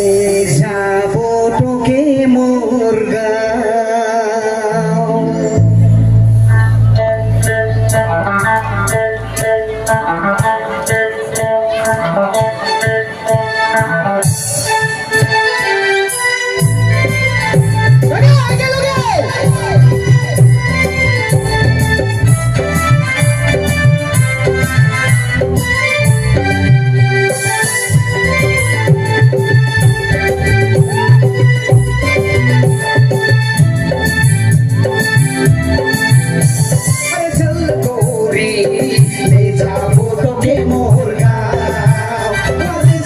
ले जाबो तोके मोर गाँव।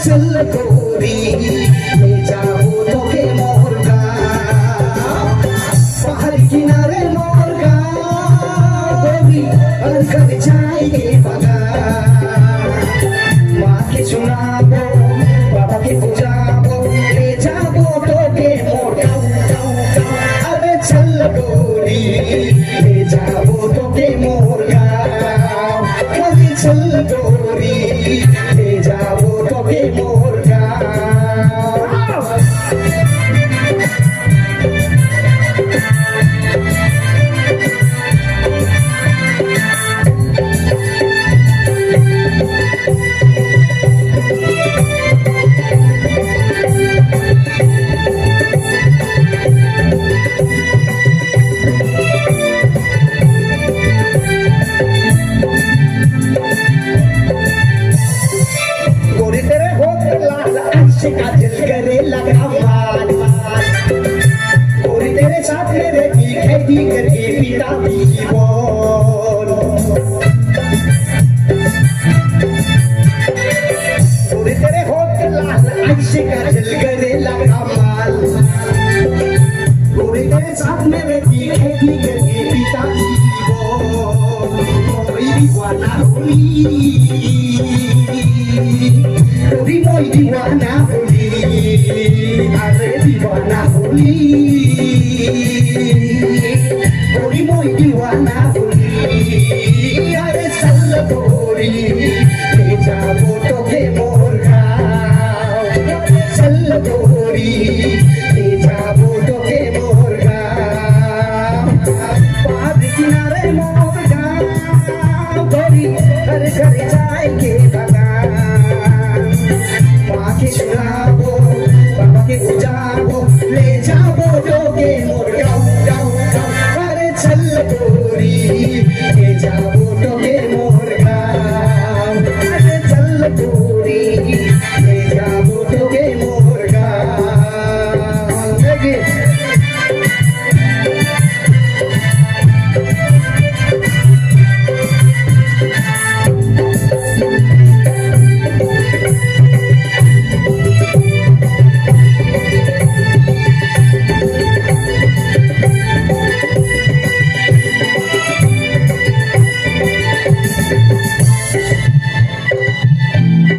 चल गोरी ले जाओ तोके मोर गाँव, पहाड़ किनारे मोर गाँव गोरी और घर जाएंगे बगान। माँ के सुनाबो बाबा के बुझाबो ले जाओ तोके मोर गाँव। अरे चल गोरी ले जाओ तोके मोर गाँव, अरे चल गोरी ले जाओ तोके मोर गाँव। काजल करे लगा मार गोरी तेरे साथ मेरे की खेती करके पिता की बोल। गोरी तेरे होठ लाल ऐसे काजल करे लगा माल गोरी तेरे साथ मेरे की खेती करके पिता की बोल। कोई दीवाना हुई गोरी मोई दीवाना होली, अरे दीवाना होली गोरी मोई दीवाना होली। अरे चल गोरी ले जाबो तोके मोर गाँव, चल गोरी ले जाबो तोके मोर गाँव। पहाड़ किनारे मोर गाँव गोरी घर घर जाएंगे बगान। माँ के सुना